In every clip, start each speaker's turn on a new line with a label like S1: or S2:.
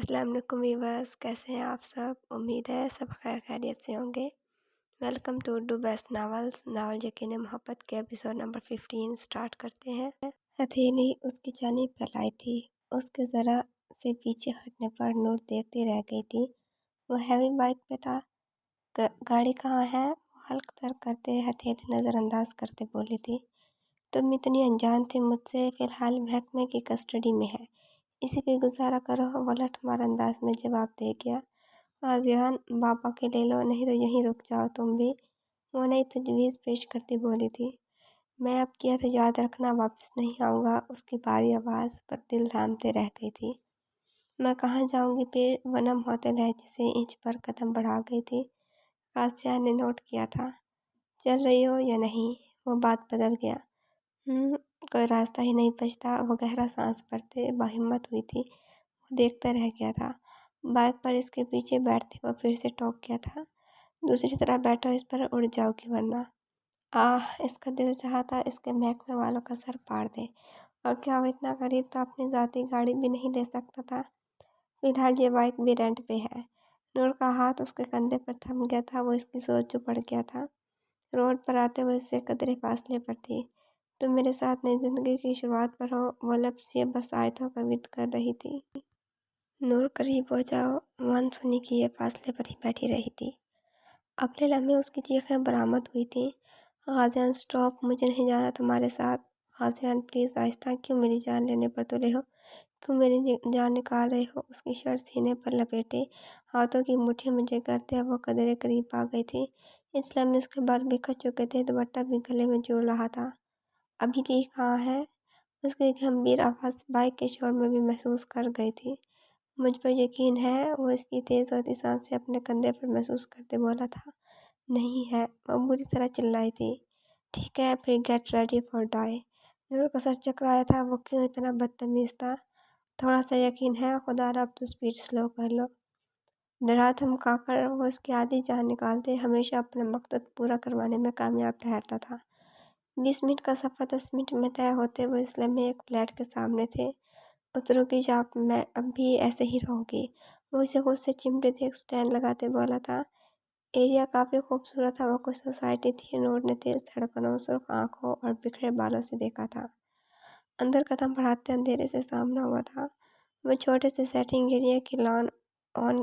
S1: अस्सलाम वालेकुम व्यूअर्स, कैसे हैं आप सब। उम्मीद है सब खैर खैरियत से होंगे। Welcome to do best novels. Novel यकीन मोहब्बत के एपिसोड नंबर 15 स्टार्ट करते हैं। हथेली उसकी जानिब फैलाई थी। उसके ज़रा से पीछे हटने पर नूर देखती रह गई थी। वो हैवी बाइक पे था। गाड़ी कहाँ है? वो हल्क तर करते हथेली नज़रअंदाज करते बोली थी। तुम इतनी अनजान थे मुझसे। फ़िलहाल महकमे की कस्टडी में है, इसी पे गुजारा करो। वो लठमार अंदाज में जवाब दे गया। आज़ियान बाबा के ले लो, नहीं तो यहीं रुक जाओ तुम भी। वो नई तजवीज़ पेश करती बोली थी। मैं अब किया था, याद रखना वापस नहीं आऊँगा। उसकी भारी आवाज़ पर दिल थामते रह गई थी। मैं कहाँ जाऊँगी फिर? वो नम होते लहजे से इंच पर कदम बढ़ा गई थी। आज़ियान ने नोट किया था। चल रही हो या नहीं? वो बात बदल गया। कोई रास्ता ही नहीं बचता। वो गहरा सांस भरते बाहिम्मत हुई थी। वो देखता रह गया था। बाइक पर इसके पीछे बैठते वो फिर से टोक गया था। दूसरी तरफ बैठो, इस पर उड़ जाओगी वरना। इसका दिल चाहा था इसके महकमे वालों का सर फाड़ दे। और क्या वो इतना गरीब तो अपनी ज़ाती गाड़ी भी नहीं ले सकता था? फिलहाल ये बाइक भी रेंट पे है। नूर का हाथ उसके कंधे पर थम गया था। वो इसकी सोच जो पड़ गया था। रोड पर आते हुए इससे कदरे फासले पर थी। तुम मेरे साथ नई जिंदगी की शुरुआत पर हो। वो लफ्ज़ ये बस आयतों का विद कर रही थी। नूर करीब हो जाओ। वन सुनी कि ये फासले पर ही बैठी रही थी। अगले लम्हे उसकी चीखें बरामद हुई थी। गाजियान स्टॉप, मुझे नहीं जाना तुम्हारे साथ। गाजियान प्लीज़ आहिस्ता, क्यों मेरी जान लेने पर तुले हो? क्यों मेरी जान निकाल रहे हो? उसकी शर्ट सीने पर लपेटे हाथों की मुट्ठी मुझे करते वो कदरे करीब आ गई थी। इस लम्हे उसके बाल बिखर चुके थे, दुपट्टा भी गले में जुड़ रहा था। अभी ली कहाँ है? उसकी गंभीर आवाज़ बाइक के शोर में भी महसूस कर गई थी। मुझ पर यकीन है? वो इसकी तेज़ होती सांसें अपने कंधे पर महसूस करते बोला था। नहीं है, वो बुरी तरह चिल्लाई थी। ठीक है, फिर गेट रेडी फॉर डाई। नूर का सर चकराया था। वो क्यों इतना बदतमीज़ था? थोड़ा सा यकीन है? खुदा अब तो स्पीड स्लो कर लो। डरा धमकाकर वो इसकी आधी जान निकालते हमेशा अपना मकसद पूरा करवाने में कामयाब ठहरता था। 20 मिनट का सफ़र 10 मिनट में तय होते वो इस लम्हे एक फ्लैट के सामने थे। उतरूंगी जहाँ मैं अब भी ऐसे ही रहूँगी। वो इसे खुद से चिमटे थे, एक स्टैंड लगाते बोला था। एरिया काफ़ी खूबसूरत था। वो कोई सोसाइटी थी। नूर ने तेज़ धड़कनों, सुर्ख आँखों और बिखरे बालों से देखा था। अंदर कदम बढ़ाते अंधेरे से सामना हुआ था। वो छोटे से सेटिंग एरिया की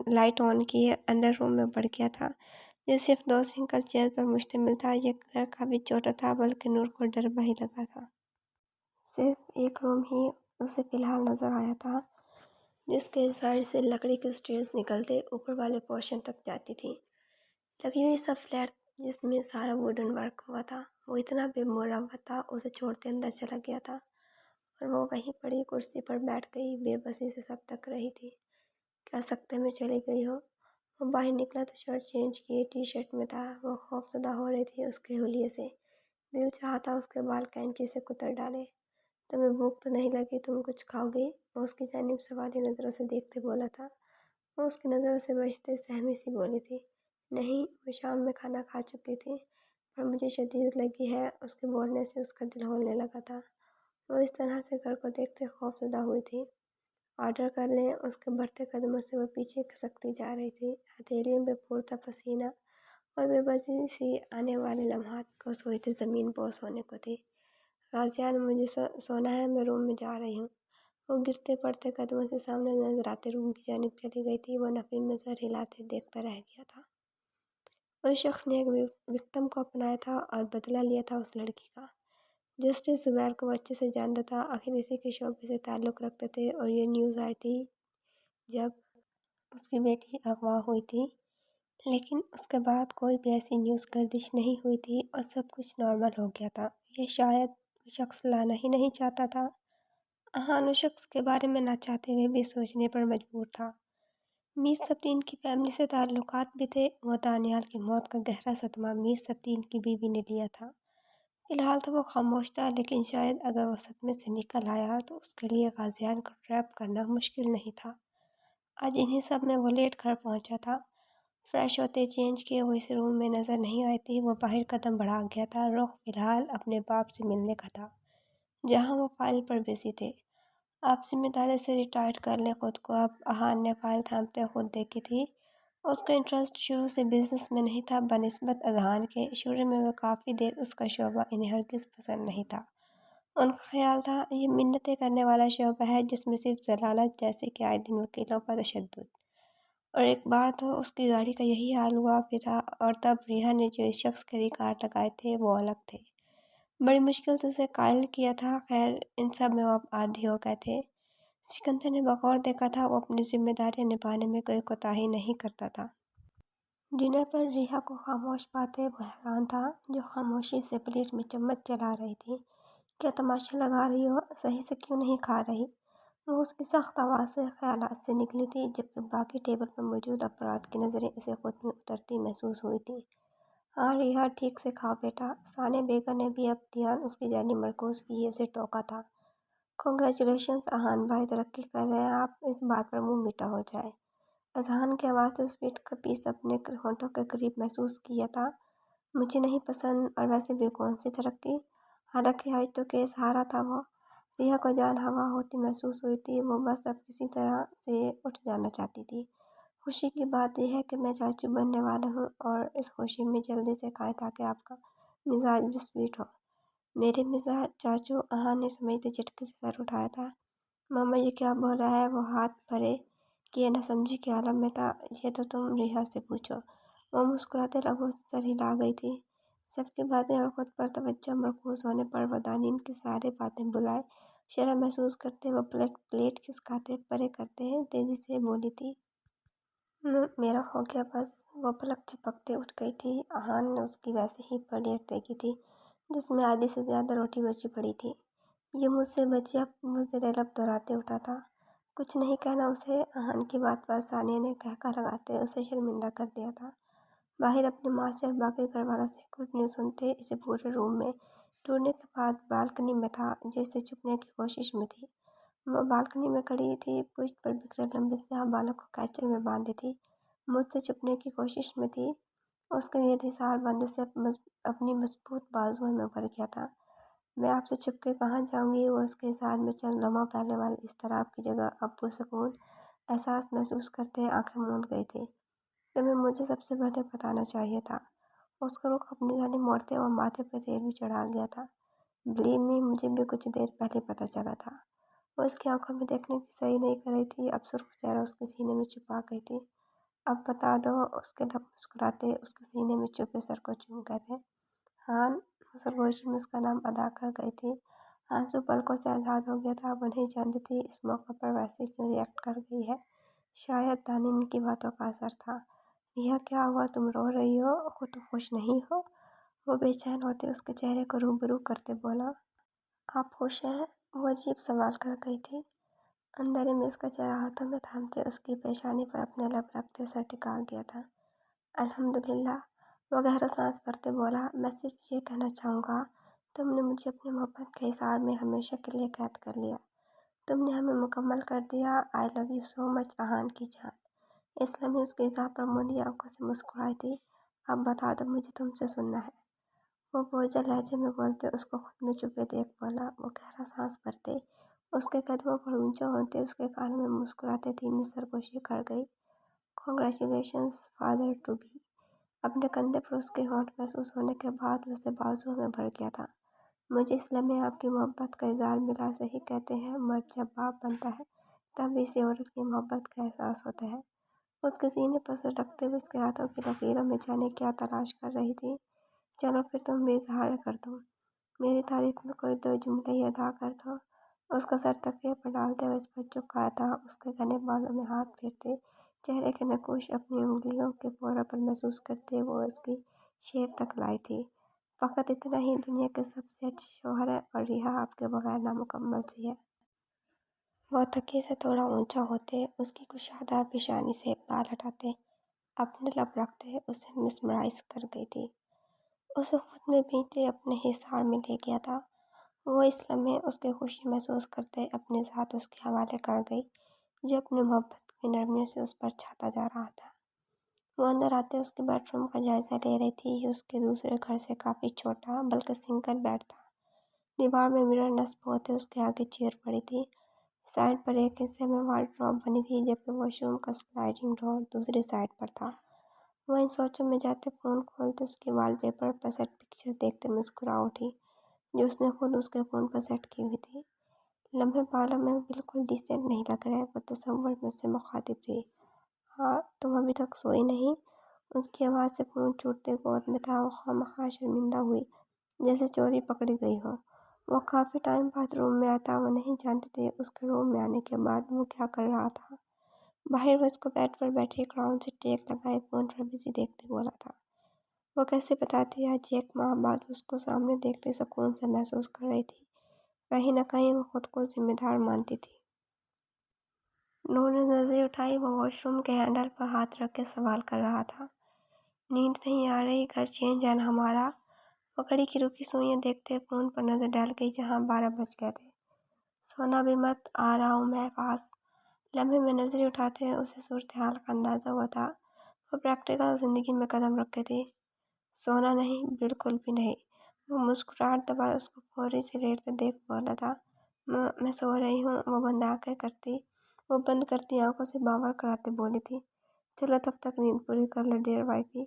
S1: लाइट ऑन किए अंदर रूम में बढ़ गया था, जो सिर्फ 2 सिंगल चेयर पर मुश्तमिल था। ये घर काफ़ी छोटा था, बल्कि नूर को डर ही लगा था। सिर्फ एक रूम ही उसे फिलहाल नज़र आया था, जिसके साइड से लकड़ी के स्टेयर्स निकलते ऊपर वाले पोर्शन तक जाती थी। लग्जरी सा फ्लैट जिसमें सारा वुडन वर्क हुआ था। वो इतना बेमोरा हुआ था, उसे छोड़ते अंदर चला गया था और वो वहीं पड़ी कुर्सी पर बैठ गई, बेबसी से सब तक रही थी। क्या सकते में चली गई हो? वो बाहर निकला तो शर्ट चेंज किए टी शर्ट में था। वो खौफजदा हो रही थी उसके हुलिये से। दिल चाहता उसके बाल कैंची से कुतर डाले। तुम्हें भूख तो नहीं लगी? तुम कुछ खाओगी? वो उसकी जानिब सवाली नज़रों से देखते बोला था। वो उसकी नज़रों से बचते सहमी सी बोली थी, नहीं। वो शाम में खाना खा चुकी थी, पर मुझे शदीद लगी है। उसके बोलने से उसका दिल होने लगा था। वो इस तरह से घर को देखते खौफजदा हुई थी। ऑर्डर कर लें? उसके बढ़ते कदमों से वो पीछे खिसकती जा रही थी। हथेलियों में फूलता पसीना और बेबसी सी आने वाले लम्हात को सोचते ज़मीन बोस होने को थी। गाजियान, मुझे सोना है, मैं रूम में जा रही हूँ। वो गिरते पड़ते कदमों से सामने नजर आते रूम की जानिब चली गई थी। वो नफी में सर हिलाते देखता रह गया था। उस शख्स ने एक विक्टिम को अपनाया था और बदला लिया था उस लड़की का। जस्टिस जुबैर को वो अच्छे से जानता था। आखिर इसी के शोबे से ताल्लुक़ रखते थे। और ये न्यूज़ आई थी जब उसकी बेटी अगवा हुई थी, लेकिन उसके बाद कोई भी ऐसी न्यूज़ गर्दिश नहीं हुई थी और सब कुछ नॉर्मल हो गया था। ये शायद वो शख्स लाना ही नहीं चाहता था। हाँ, उस शख्स के बारे में ना चाहते हुए भी सोचने पर मजबूर था। मीर सब्रीन की फैमिली से ताल्लुकात भी थे। वो दानियाल की मौत का गहरा सदमा मीर सब्रीन की बीवी ने लिया था। फिलहाल तो वो खामोश था, लेकिन शायद अगर वो सदमे से निकल आया तो उसके लिए गाजियान को ट्रैप करना मुश्किल नहीं था। आज इन्हीं सब में वो लेट घर पहुंचा था। फ्रेश होते चेंज किए वो इस रूम में नज़र नहीं आई थी। वो बाहर कदम बढ़ा गया था। रुख फिलहाल अपने बाप से मिलने का था, जहाँ वो फाइल पर बिजी थे। आप ज़िम्मेदारी से रिटायर कर लें खुद को। अब अहान ने फाइल थामते खुद देखी थी। उसका इंटरेस्ट शुरू से बिजनेस में नहीं था बनिस्बत अजहान के। शुरू में वो काफ़ी देर उसका शोबा इन्हें हरगिज़ पसंद नहीं था। उनका ख़्याल था ये मिन्नतें करने वाला शोबा है जिसमें सिर्फ जलालत जैसे कि आए दिन वकीलों पर तशद्दुद। और एक बार तो उसकी गाड़ी का यही हाल हुआ भी था। और तब रिहा ने जो इस शख्स के रिकॉर्ड लगाए थे वो अलग थे। बड़ी मुश्किल से उसे कायल किया था। खैर इन सब में वो अब आदी हो गए थे। सिकंदर ने बगौर देखा था वो अपनी जिम्मेदारियां निभाने में कोई कोताही नहीं करता था। डिनर पर रिहा को खामोश पाते वो हैरान था। जो खामोशी से प्लेट में चम्मच चला रही थी। क्या तमाशा लगा रही हो, सही से क्यों नहीं खा रही? वो उसकी सख्त आवाज़ से ख्यालात से निकली थी जबकि बाकी टेबल पर मौजूद अफराद की नज़रें इसे खुद में उतरती महसूस हुई थी। हाँ रिहा, ठीक से खाओ बेटा। सानिया बेगम ने भी अब ध्यान उसकी जानी मरकूज किए उसे टोका था। कॉन्ग्रेचुलेशंस अहान भाई, तरक्की कर रहे हैं आप। इस बात पर मुंह मीठा हो जाए। अजहान की आवाज़ से स्वीट का पीस अपने होंठों के करीब महसूस किया था। मुझे नहीं पसंद, और वैसे भी कौन सी तरक्की। हालांकि आज तो केस हारा था वो। रिहा को जान हवा होती महसूस हुई थी। वो बस अब किसी तरह से उठ जाना चाहती थी। खुशी की बात यह है कि मैं चाचू बनने वाला हूँ, और इस खुशी में जल्दी से खाएं ताकि आपका मिजाज भी स्वीट हो। मेरे मिजाज चाचू, अहान ने समझते झटके से सर उठाया था। मामा ये क्या बोल रहा है? वो हाथ भरे किए न समझी के आलम में था। ये तो तुम रिहा से पूछो। वो मुस्कुराते लबों से सर हिला गई थी। सबकी बातें और खुद पर तवज्जो मरकूज होने पर वो दानीन की सारी बातें बुलाए शर्म महसूस करते वो प्लेट खिसकाते परे करते तेजी से बोली थी। मेरा हो गया बस। वो पलक झपकते उठ गई थी। अहान ने उसकी वैसे ही प्लेट देखी थी जिसमें आधी से ज़्यादा रोटी बची पड़ी थी। ये मुझसे बची, अब मुझे लब दोहराते उठा था। कुछ नहीं कहना उसे। अहान की बात पर सानिया ने कहका लगाते उसे शर्मिंदा कर दिया था। बाहर अपनी माँ से और बाकी घरवालों से गुड न्यूज़ सुनते इसे पूरे रूम में ढूंढने के बाद बालकनी में था जो इसे छुपने की कोशिश में थी। वो बालकनी में खड़ी थी, पुश्त पर बिखरे लंबे स्याह बालों को कैचर में बांधी थी। मुझसे छुपने की कोशिश में थी। उसके ये हिसार बंद से अपनी मजबूत बाजुओं में भर गया था। मैं आपसे छुप के कहाँ जाऊंगी? वो उसके हिसार में चंद लम्हा पहले वाले इस तरह की जगह अब पुरसकून एहसास महसूस करते आंखें मूंद गई थी। तुम्हें मुझे सबसे पहले बताना चाहिए था। उसका रुख अपनी जानी मोड़ते और माथे पर तेल भी चढ़ा गया था। बिलीव मी, मुझे भी कुछ देर पहले पता चला था। वो उसकी आंखों में देखने की सही नहीं कर रही थी। अब सुर्ख चेहरा उसके सीने में छुपा गई थी। अब बता दो। उसके लब मुस्कुराते उसके सीने में छुपे सर को चूम गए थे। हान सरगोशी में उसका नाम अदा कर गई थी। आंसू पलकों से आज़ाद हो गया था। अब नहीं जानती थी इस मौके पर वैसे क्यों रिएक्ट कर गई है। शायद दानिन की बातों का असर था। रिया क्या हुआ? तुम रो रही हो? तुम खुश नहीं हो? वो बेचैन होते उसके चेहरे को रूबरू करते बोला। आप खुश हैं? वो अजीब सवाल कर गई थी। अंधेरे में उसका चेहरा हाथों में थामते उसकी पेशानी पर अपने लब रखते सर टिका गया था। अल्हम्दुलिल्लाह। वो गहरा सांस भरते बोला। मैं सिर्फ ये कहना चाहूँगा, तुमने मुझे अपनी मोहब्बत के हिसार में हमेशा के लिए कैद कर लिया। तुमने हमें मुकम्मल कर दिया। I love you so much Ahaan की जान। इस्लामी उसके हिसाब पर मुंदी आंखों से मुस्कुराई थी। अब बता दो, मुझे तुमसे सुनना है। वो बोझल लहजे में बोलते उसको खुद में छुपे देख बोला। वो गहरा सांस भरते उसके कदमों पर ऊंचा होते उसके कानों में मुस्कुराते धीमी सरगोशी कर गई। Congratulations father to be. अपने कंधे पर उसके होंठ महसूस होने के बाद उसे बाजुओं में भर गया था। मुझे इस लम्हे आपकी मोहब्बत का इज़हार मिला। सही कहते हैं, मर्द जब बाप बनता है तब इसे औरत की मोहब्बत का एहसास होता है। उसके सीने पर सिर रखते हुए उसके हाथों की लकीरों में जाने क्या तलाश कर रही थी। चलो फिर तुम भी इजहार कर दो। मेरी तारीफ में कोई दो जुमले ही अदा कर दो। उसका सर तकिए पर डालते हुए इस पर झुकाया था। उसके घने बालों में हाथ फेरते चेहरे के नकुश अपनी उंगलियों के पोरों पर महसूस करते वो उसकी शेव तक लाई थी। फ़कत इतना ही, दुनिया के सबसे अच्छे शौहर है और रिहा आपके बगैर नामुकम्मल सी है। वो तकिए से थोड़ा ऊंचा होते उसकी कुशादा पेशानी से बाल हटाते अपने लब रखते उसे मिसमराइज कर गई थी। उसे खुद में बीते अपने हिसार में ले गया था। वो इस लम्हे उसकी खुशी महसूस करते अपने साथ उसके हवाले कर गई जो अपनी मोहब्बत की नरमियों से उस पर छाता जा रहा था। वो अंदर आते उसके बेडरूम का जायजा ले रही थी। ये उसके दूसरे घर से काफ़ी छोटा बल्कि सिंगल बेड था। दीवार में मिरर नस्ब होते उसके आगे चेयर पड़ी थी। سائڈ پر ایک حصے میں وارڈروب بنی تھی جبکہ واش روم کا سلائڈنگ ڈور دوسری سائڈ پر تھا۔ وہ ان سوچوں میں جاتے فون کھولتے اس کے وال پیپر پر سیٹ پکچر دیکھتے مسکرا اٹھی جو اس نے خود اس کے فون پر سیٹ کی ہوئی تھی۔ لمبے بالوں میں بالکل ڈیسنٹ نہیں لگ رہے، وہ تصور میں سے مخاطب تھی۔ ہاں تم ابھی تک سوئی نہیں؟ اس کی آواز سے فون ٹوٹتے گود میں تھا۔ وہ خواہ شرمندہ ہوئی جیسے چوری پکڑی گئی ہو۔ وہ کافی ٹائم بعد روم میں آتا، وہ نہیں جانتی تھی اس کے روم میں آنے کے بعد وہ کیا کر رہا تھا۔ باہر وہ اس کو بیڈ پر بیٹھے کراؤن سے ٹیک لگائے فون پر بزی دیکھتے بولا تھا۔ وہ کیسے بتاتی آج ایک ماہ بعد اس کو سامنے دیکھتے سکون سے محسوس کر رہی تھی۔ کہیں نہ کہیں وہ خود کو ذمہ دار مانتی تھی۔ نور نے نظریں اٹھائی، وہ واش روم کے ہینڈل پر ہاتھ رکھ کے سوال کر رہا تھا۔ نیند نہیں آ رہی؟ گھر چینج ہے نا ہمارا؟ وہ گھڑی کی رکی سوئیاں دیکھتے فون پر نظر ڈال گئی جہاں 12 بج گئے تھے۔ سونا بھی مت، آ رہا ہوں میں پاس۔ لمحے میں نظریں اٹھاتے اسے صورتحال کا اندازہ ہوا تھا۔ وہ پریکٹیکل زندگی میں قدم رکھے تھی۔ سونا نہیں، بالکل بھی نہیں۔ وہ مسکراہٹ دبائے اس کو فوری سے لیٹتے دیکھ بولا تھا۔ میں سو رہی ہوں۔ وہ بند کرتی آنکھوں سے باور کراتے بولی تھی۔ چلو تب تک نیند پوری کر لو ڈیئر وائفی۔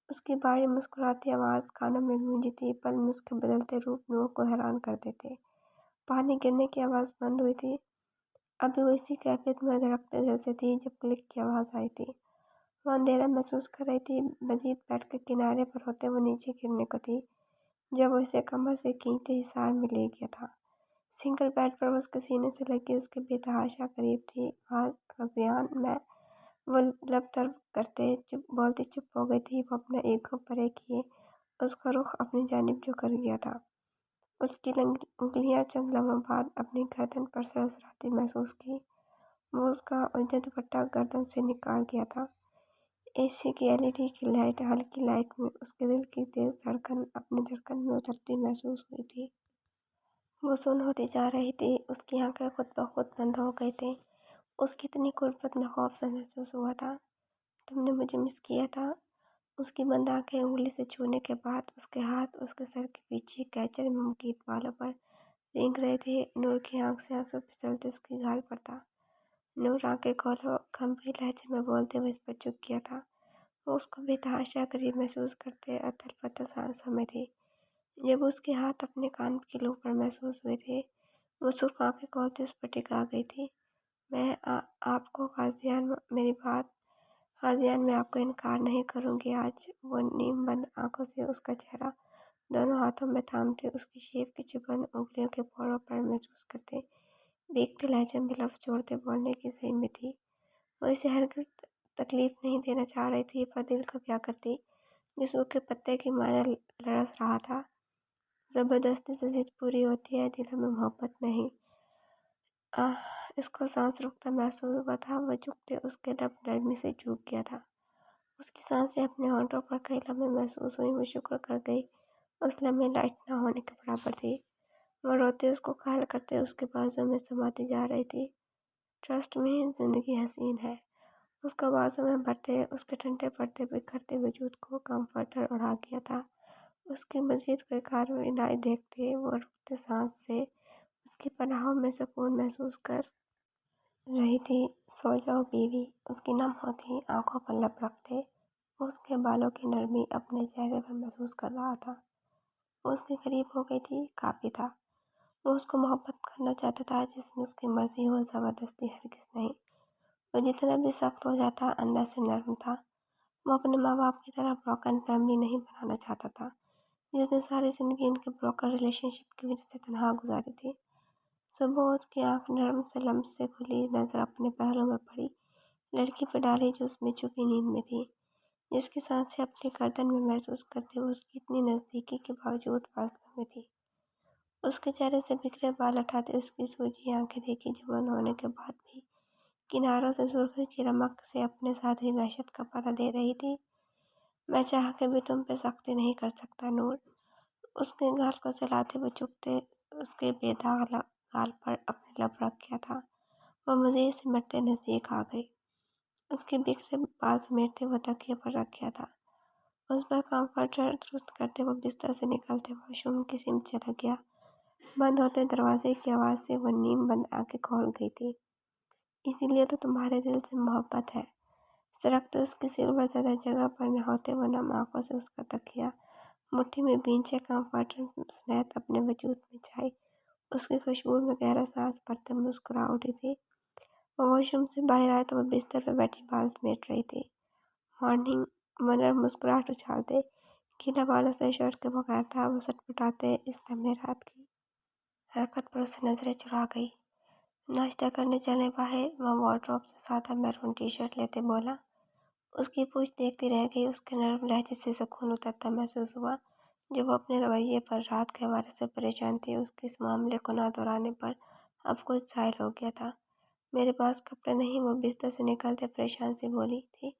S1: اس کی بھاری مسکراتی آواز کانوں میں گونجی تھی، پل میں اس کے بدلتے روپ نور کو حیران کر دیتے۔ پانی گرنے کی آواز بند ہوئی تھی۔ ابھی وہ اسی کیفیت میں دھڑکتے دل سے تھی جب کلک کی آواز آئی تھی۔ وہ اندھیرا محسوس کر رہی تھی۔ مزید بیڈ کے کنارے پر ہوتے وہ نیچے گرنے کو تھی جب وہ اسے کمر سے کھینچتے حصار میں لے گیا تھا۔ سنگل بیڈ پر وہ اس کے سینے سے لگی اس کے بے تحاشا قریب تھی۔ غازیان میں وہ لب تر کرتے بولتی چپ ہو گئی تھی۔ وہ اپنا ایگو پرے کیے اس کا رخ اپنی جانب جو کر گیا تھا۔ اس کی انگلیاں چند لمحوں بعد اپنی گردن پر سرسراتی محسوس کی۔ وہ اس کا الجھا دوپٹہ گردن سے نکال گیا تھا۔ اے سی کی LED کی لائٹ، ہلکی لائٹ میں اس کے دل کی تیز دھڑکن اپنی دھڑکن میں اترتی محسوس ہوئی تھی۔ وہ سن ہوتی جا رہی تھی۔ اس کی آنکھیں خود بخود بند ہو گئی تھیں۔ اس کی اتنی قربت میں خوف سا محسوس ہوا تھا۔ تم نے مجھے مس کیا تھا؟ اس کی بند آنکھیں انگلی سے چھونے کے بعد اس کے ہاتھ اس کے سر کے پیچھے کیچر میں مقید بالوں پر رینگ رہے تھے۔ نور کی آنکھ سے آنسو پھسلتے اس کی گال پر تھا۔ نور آنکھیں کھولو، گمبھیر لہجے میں بولتے ہوئے اس پر جھک گیا تھا۔ وہ اس کو بے تحاشا قریب محسوس کرتے اتھل پتھل سانسوں میں تھی۔ جب اس کے ہاتھ اپنے کان کی لو پر محسوس ہوئے تھے وہ سرخ آنکھیں کھولتے اس پر ٹکا گئی تھی۔ میں آپ کو غازیان، میری بات غازیان، میں آپ کو انکار نہیں کروں گی آج۔ وہ نیم بند آنکھوں سے اس کا چہرہ دونوں ہاتھوں میں تھامتے اس کی شیپ کی چبھن انگلیوں کے پوروں پر محسوس کرتے بھیگتے لہجے میں لفظ جوڑتے بولنے کی صحیح میں تھی۔ وہ اسے ہرگز تکلیف نہیں دینا چاہ رہی تھی، پر دل کا کیا کرتی جو سوکھے پتے کی مانند لرز رہا تھا۔ زبردستی سے ضد پوری ہوتی ہے، دلوں میں محبت نہیں۔ اس کو سانس رکتا محسوس ہوا تھا۔ وہ جھکتے اس کے لب نرمی سے جھک گیا تھا۔ اس کی سانسیں اپنے ہونٹوں پر کئی لمحے محسوس ہوئیں۔ وہ شکر کر گئی اس لمحے لائٹ نہ ہونے کے برابر تھی۔ وہ روتے اس کو قائل کرتے اس کے بازو میں سماتی جا رہی تھی۔ ٹرسٹ می، زندگی حسین ہے۔ اس کو بازو میں بھرتے اس کے ٹھنڈے پڑتے بکھرتے وجود کو کمفرٹر اڑا گیا تھا۔ اس کی مزید کوئی کارروائیاں دیکھتے وہ رکتے سانس سے اس کی پناہوں میں سکون محسوس کر رہی تھی۔ سو جاؤ بیوی، اس کی نم ہوتی آنکھوں پر لب رکھتے وہ اس کے بالوں کی نرمی اپنے چہرے پر محسوس کر رہا تھا۔ وہ اس کے قریب ہو گئی تھی، کافی تھا۔ وہ اس کو محبت کرنا چاہتا تھا جس میں اس کی مرضی ہو، زبردستی ہرگز نہیں۔ وہ جتنا بھی سخت ہو جاتا اندر سے نرم تھا۔ وہ اپنے ماں باپ کی طرح بروکن فیملی نہیں بنانا چاہتا تھا جس نے ساری زندگی ان کے بروکن ریلیشن شپ کی وجہ سے تنہا گزاری تھی۔ صبح اس کی آنکھ نرم سے لمس سے کھلی، نظر اپنے پہلو میں پڑی لڑکی پہ ڈالی جو اس میں چھپی نیند میں تھی، جس کی سانسیں اپنی گردن میں محسوس کرتے ہوئے اس کی اتنی نزدیکی کے باوجود فاصلوں میں تھی۔ اس کے چہرے سے بکھرے بال ہٹاتے اس کی سوجی آنکھیں دیکھی جو بند ہونے کے بعد بھی کناروں سے سرخی کی رمق سے اپنے ساتھ بھی وحشت کا پتہ دے رہی تھی۔ میں چاہ کے بھی تم پہ سختی نہیں کر سکتا نور۔ اس کے گال کو چلاتے ہوئے چپتے اس کے بے داغ گال پر اپنے لب رکھ گیا تھا۔ وہ مزید سمٹتے نزدیک آ گئی۔ اس کے بکھرے بال سمیٹتے وہ تکیے پر رکھ گیا تھا۔ اس پر کمفرٹر درست کرتے وہ بستر سے نکلتے واش روم کی سمت چلا گیا۔ बंद होते दरवाजे की आवाज़ से वो नींद बंद आंखें खोल गई थी। इसीलिए तो तुम्हारे दिल से मोहब्बत है। सरकते उसकी सिर पर ज़्यादा जगह पर न होते वो नम आंखों से उसका तकिया मुट्ठी में भींचे कंफर्टर समेत अपने वजूद में छाई। उसकी खुशबू में गहरा सांस भरते मुस्कुरा उठी थी। वो वॉशरूम से बाहर आए तो वो बिस्तर पर बैठी बाल समेट रही थी। मॉर्निंग मनर मुस्कुराहट उछालते गीला बालों से शर्ट के बगैर था। वो सटपटाते इस लम्हे रात की हरकत पर उससे नजरें चुरा गई। नाश्ता करने चले बाहर। वह वार्डरोब से सादा मैरून टी शर्ट लेते बोला। उसकी पूछ देखती रह गई। उसके नरम लहजे से सुकून उतरता महसूस हुआ। जब वो अपने रवैये पर रात के हवाले से परेशान थी, उसके इस मामले को ना दोहराने पर अब कुछ ज़ाहिर हो गया था। मेरे पास कपड़े नहीं, वो बिस्तर से निकलते परेशान सी बोली थी।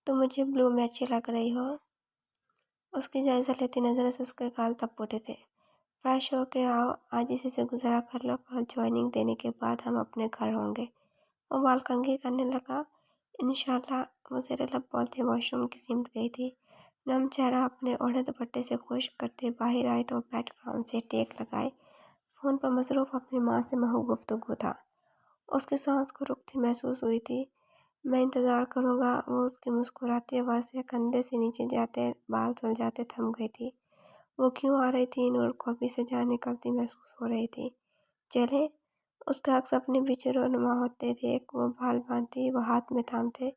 S1: तुम मुझे ब्लू में अच्छी लग रही हो। उसकी जायज़ा लेती नज़रों से उसके गाल तप उठे थे। फ्रेश होके आओ, आज इसी से गुजारा कर लो। कल ज्वाइनिंग देने के बाद हम अपने घर होंगे। वो बाल कंघी करने लगा। इंशाल्लाह। वो ज़ेरे लब बोलते वॉशरूम की सिमट गई थी। नम चेहरा अपने ओढ़े दुपट्टे से खुश्क करते बाहर आई तो बैकग्राउंड से टेक लगाए फ़ोन पर मसरूफ़ अपनी माँ से महू गुफ्तगू था। उसकी सांस को रुकती महसूस हुई थी। मैं इंतज़ार करूँगा। वो उसकी मुस्कुराती आवाज़ से कंधे से नीचे जाते बाल सुलझाते थम गई थी। वो क्यों आ रही थी? नूर को अभी से जान निकलती महसूस हो रही थी। चले। उसका अक्स अपने पीछे रोनुमा होते देख वो बाल बांधती वो हाथ में थामते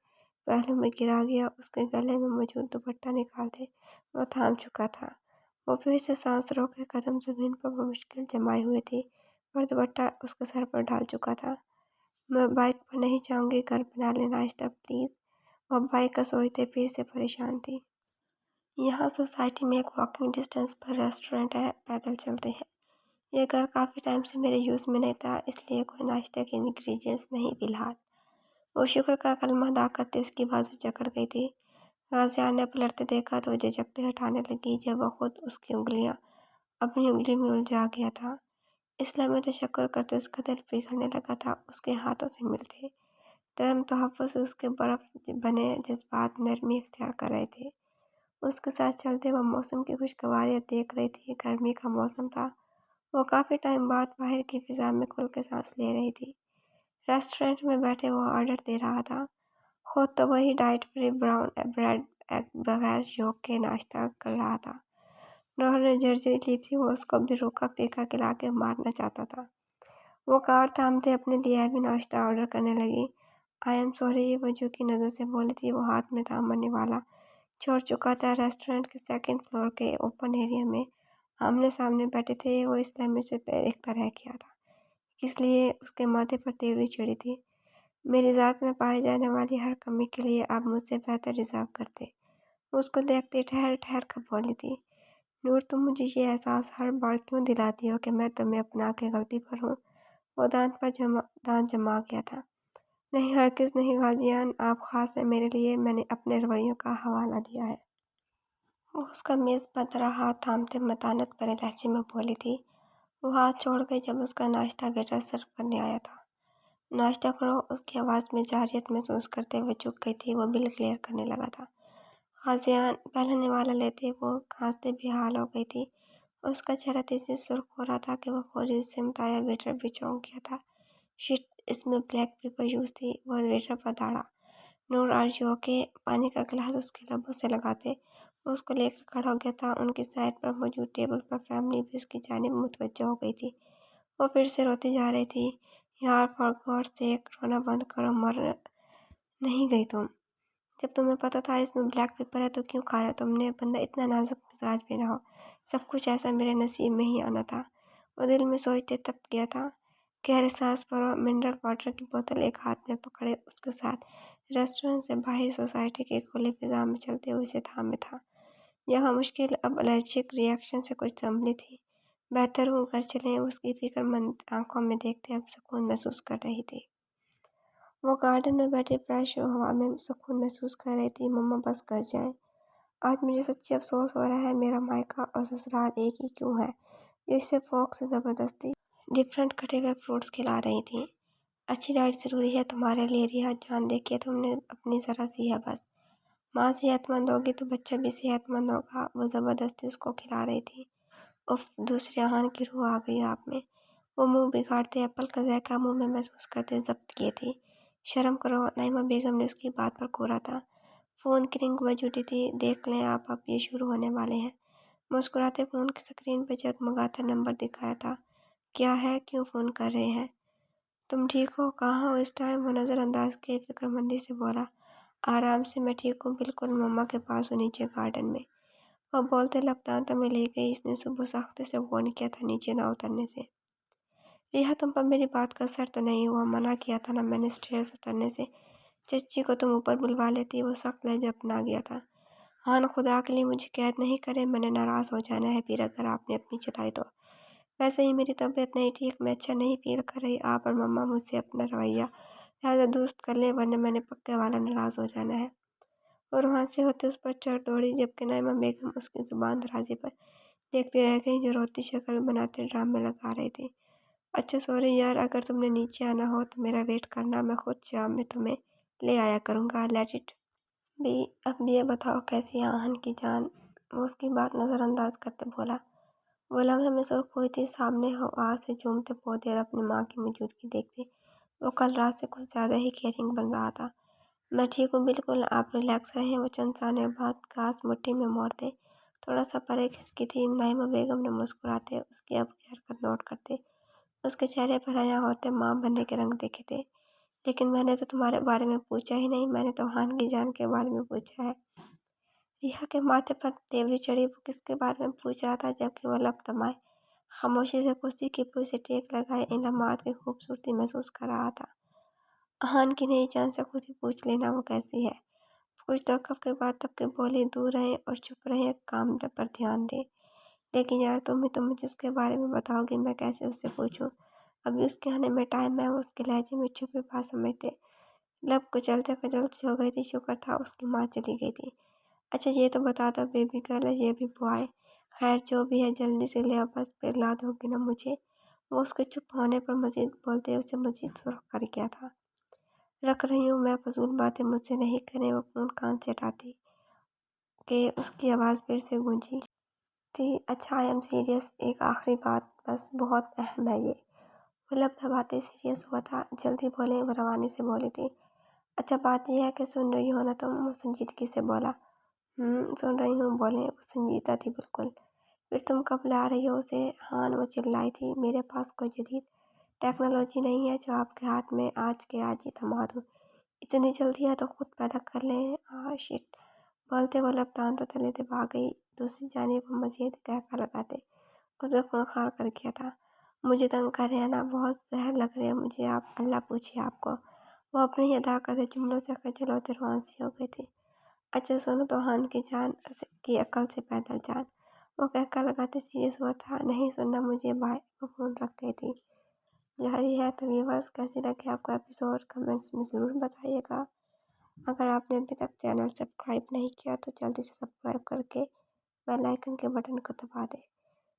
S1: पहलू में गिरा गया। उसके गले में मौजूद दुपट्टा निकालते वो थाम चुका था। वो फिर से सांस रोके कदम जमीन पर वो मुश्किल जमाए हुए थी, पर दुपट्टा उसके सर पर ढाल चुका था। मैं बाइक पर नहीं जाऊंगी, घर बना ले नाश्ता प्लीज़। वो बाइक का सोचते फिर से परेशान थी। यहाँ सोसाइटी में एक वॉकिंग डिस्टेंस पर रेस्टोरेंट है, पैदल चलते हैं। यह घर काफ़ी टाइम से मेरे यूज़ में नहीं था, इसलिए कोई नाश्ते के इंग्रेडिएंट्स नहीं फिलहाल। वो शुक्र का कलमा अदा करते उसकी बाजू जकड़ गई थी। गाजियार ने पलटते देखा तो वो झिझकते हटाने लगी जब वह खुद उसकी उंगलियां अपनी उंगली में उलझा गया था। इसलिए मैं तशक्कुर करते उसका दिल पिघलने लगा था उसके हाथों से मिलते। नरम तोहफ़्फ़ों से उसके बर्फ़ बने जज्बात नरमी इख्तियार कर रहे थे। उसके साथ चलते वह मौसम की खुशगवारियाँ देख रही थी। गर्मी का मौसम था। वो काफ़ी टाइम बाद बाहर की फ़िज़ा में खुल के सांस ले रही थी। रेस्टोरेंट में बैठे वो ऑर्डर दे रहा था। खुद तो वही diet free brown bread egg बगैर योग के नाश्ता कर रहा था। नौर ने जर्सी ली थी। वो उसको भी रूखा पीका खिला के मारना चाहता था। वो कार थामते अपने लिए भी नाश्ता ऑर्डर करने लगी। आई एम सॉरी, वो झुकी नज़र से बोली थी। वो हाथ में थामने वाला छोड़ चुका था। रेस्टोरेंट के सेकंड फ्लोर के ओपन एरिया में आमने सामने बैठे थे। वो इस्लामी से देखता रह गया था, इसलिए उसके माथे पर तेवरी चढ़ी थी। मेरी ज़ात में पाई जाने वाली हर कमी के लिए आप मुझसे बेहतर डिज़र्व करते। उसको देखते ठहर ठहर कर बोली थी। नूर, तुम मुझे ये एहसास हर बार क्यों दिलाती हो कि मैं तुम्हें अपना के गलती पर हूँ? वो दांत जमा गया था। नहीं, हरगिज़ नहीं गाजियान, आप ख़ास हैं मेरे लिए। मैंने अपने रवैयों का हवाला दिया है। वो उसका मेज़ पर धरा हाथ थामते मतानत भरे लहजे में बोली थी। वो हाथ छोड़ गई जब उसका नाश्ता वेटर सर्व करने आया था। नाश्ता करो। उसकी आवाज़ में जारियत महसूस करते हुए चुप गई थी। वो बिल क्लियर करने लगा था। गाजियान पहले वाला लेते वो खांसते बेहाल हो गई थी। उसका चेहरा तेजी से सुर्ख हो रहा था कि वह फौरी उससे मुताया वेटर भी चौंक गया था। शिट, इसमें ब्लैक पेपर यूज़ थी। वह वेटर पर दौड़ा। नूर, आर यू ओके? पानी का गिलास उसके लबों से लगाते वो उसको लेकर खड़ा हो गया था। उनकी साइड पर मौजूद टेबल पर फैमिली भी उसकी जानिब मुतवज्जो हो गई थी। वो फिर से रोती जा रही थी। यार फॉर गॉड सेक, रोना बंद करो, मर नहीं गई तुम? जब तुम्हें पता था इसमें ब्लैक पेपर है तो क्यों खाया तुमने? बंदा इतना नाजुक मिजाज भी ना हो। सब कुछ ऐसा मेरे नसीब में ही आना था। वो दिल में सोचते तप गया था। गहरे सांस भरो। मिनरल वाटर की बोतल एक हाथ में पकड़े उसके साथ रेस्टोरेंट से बाहर सोसाइटी के खुले फिजा में चलते हुए से थामे था। यहाँ मुश्किल अब एलर्जिक रिएक्शन से कुछ संभली थी। बेहतर हूँ, घर चलें। उसकी फिक्रमंद आंखों में देखते अब सुकून महसूस कर रही थी। वो गार्डन में बैठे फ्रेश हवा में सुकून महसूस कर रही थी। मम्मा बस घर जाएं। आज मुझे सच्ची अफसोस हो रहा है। मेरा मायका और ससुराल एक ही क्यों है? ये इसे फोक से ज़बरदस्ती डिफरेंट कटे हुए फ्रूट्स खिला रही थी। अच्छी डाइट ज़रूरी है तुम्हारे लिए रिया जान, देखिए तुमने अपनी ज़रा सी है बस। माँ सेहतमंद होगी तो बच्चा भी सेहतमंद होगा। वो ज़बरदस्ती उसको खिला रही थी। दूसरे आहान की रूह आ गई आप में। वो मुंह बिगाड़ते एप्पल का जायका मुंह में महसूस करते जब्त किए थे। शर्म करो, नाइमा बेगम ने उसकी बात पर कोरा था। फ़ोन की रिंग बज उठी थी। देख लें आप, अब ये शुरू होने वाले हैं। मुस्कुराते फ़ोन की स्क्रीन पर जगमगाता नंबर दिखाया था। क्या है, क्यों फ़ोन कर रहे हैं? तुम ठीक हो? कहाँ हो इस टाइम? वो नज़रअंदाज किए फिक्रमंदी से बोला। आराम से, मैं ठीक हूँ, बिल्कुल मम्मा के पास हूँ, नीचे गार्डन में। वह बोलते लपटाता में ले गई। इसने सुबह सख्ती से फ़ोन किया था नीचे ना उतरने से। रिहा, तुम पर मेरी बात का असर तो नहीं हुआ? मना किया था ना मैंने स्टेयर से उतरने से। चच्ची को तुम ऊपर बुलवा लेती। वो सख्त लहजा अपना गया था। हाँ, खुदा के लिए मुझे कैद नहीं करे, मैंने नाराज़ हो जाना है फिर अगर आपने अपनी चलाई तो। वैसे ही मेरी तबीयत नहीं ठीक, मैं अच्छा नहीं फील कर रही। आप और मम्मा मुझसे अपना रवैया लिहाजा दुरुस्त कर ले, वरना मैंने पक्के वाला नाराज़ हो जाना है। और वहाँ से होते उस पर चढ़ दौड़ी, जबकि नाइमा बेगम उसकी जुबान दराजी पर देखती रह गई, जो रोती शक्ल बनाते ड्रामे लगा रही थी। अच्छा सॉरी यार, अगर तुमने नीचे आना हो तो मेरा वेट करना, मैं खुद शाम में तुम्हें ले आया करूँगा। Let it be. अब ये बताओ कैसी है आहन की जान? वो उसकी बात नज़रअंदाज करते बोला। वो लम्हे में सुर्ख हुई थी। सामने हवा से झूमते पौधे और अपनी माँ की मौजूदगी देखते वो कल रात से कुछ ज़्यादा ही केयरिंग बन रहा था। मैं ठीक हूँ बिल्कुल, आप रिलैक्स रहें। वो चंद साने बाद घास मुट्ठी में मोड़ते थोड़ा सा परे खिसकी थी। नाइमा बेगम ने मुस्कुराते उसकी अब की हरकत नोट करते उसके चेहरे पर हया होते माँ बनने के रंग देखे थे। लेकिन मैंने तो तुम्हारे बारे में पूछा ही नहीं, मैंने तो हान की जान के बारे में पूछा है। रिहा के माथे पर देवरी चढ़ी। वो किसके बारे में पूछ रहा था, जबकि वो लब थमाए खामोशी से कुर्सी की पूरी से टेक लगाए इन लम्हात की खूबसूरती महसूस कर रहा था। हान की नहीं जान से खुद ही पूछ लेना वो कैसी है। कुछ तवक़्क़ुफ़ के बाद तब के बोली, दूर रहें और चुप रहें, काम पर ध्यान दें। लेकिन यार, तुम ही तो मुझे उसके बारे में बताओगी, मैं कैसे उससे पूछूं? अभी उसके आने में टाइम है। वो उसके लहजे में छुपी बात समझते लब कुचलते कुचलते हो गई थी। शुक्र था उसकी माँ चली गई थी। अच्छा ये तो बता दो, बेबी गर्ल है ये भी बॉय? खैर जो भी है, जल्दी से ले आओ, बस फिर ला दोगी ना मुझे? वो उसके चुप होने पर मजीद बोलते उसे मजीद सुर्ख कर गया था। रख रही हूँ मैं, फजूल बातें मुझसे नहीं करें। वो फ़ोन कान से हटाती कि उसकी आवाज़ फिर से गूंजी थी। अच्छा, आई एम सीरियस, एक आखिरी बात, बस बहुत अहम है ये। वो लब दबाते सीरियस हुआ था। जल्दी बोले, वो रवानी से बोली थी। अच्छा बात यह है कि सुन रही हो ना तुम? वो संजीदगी से बोला। सुन रही हूँ, बोले। वो संजीदा थी बिल्कुल। फिर तुम कब ला रही हो उसे? हाँ, वो चिल्लाई थी। मेरे पास कोई जदीद टेक्नोलॉजी नहीं है जो आपके हाथ में आज के आज ही थमा दूँ। इतनी जल्दी है तो खुद पैदा कर लें। शिट, बोलते वो लपटान तो तले दबा गई। दूसरी जानिब वो मजीद कहका लगाते उसे खूंखार कर गया था। मुझे तंग कर रहे हैं ना, बहुत जहर लग रहे हैं मुझे आप, अल्लाह पूछिए आपको। वो अपने ही अदा करते जुमलों से खजल रोआंसी हो गई थी। अच्छा सुनो तो, हान की जान की अकल से पैदल जान। वो कहकर लगाते सीरियस हुआ था। नहीं सुनना मुझे, भाई को फ़ोन रख गई थी। जारी है तो व्यूअर्स, कैसी लगे आपको एपिसोड? कमेंट्स में ज़रूर बताइएगा। अगर आपने अभी तक चैनल सब्सक्राइब नहीं किया तो जल्दी से सब्सक्राइब करके बेल आइकन के बटन को दबा दें,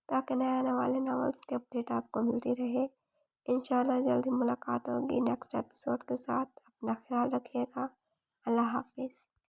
S1: ताकि नए आने वाले नॉवेल्स की अपडेट आपको मिलती रहे। इंशाल्लाह जल्दी मुलाकात होगी नेक्स्ट एपिसोड के साथ। अपना ख्याल रखिएगा। अल्लाह हाफिज़।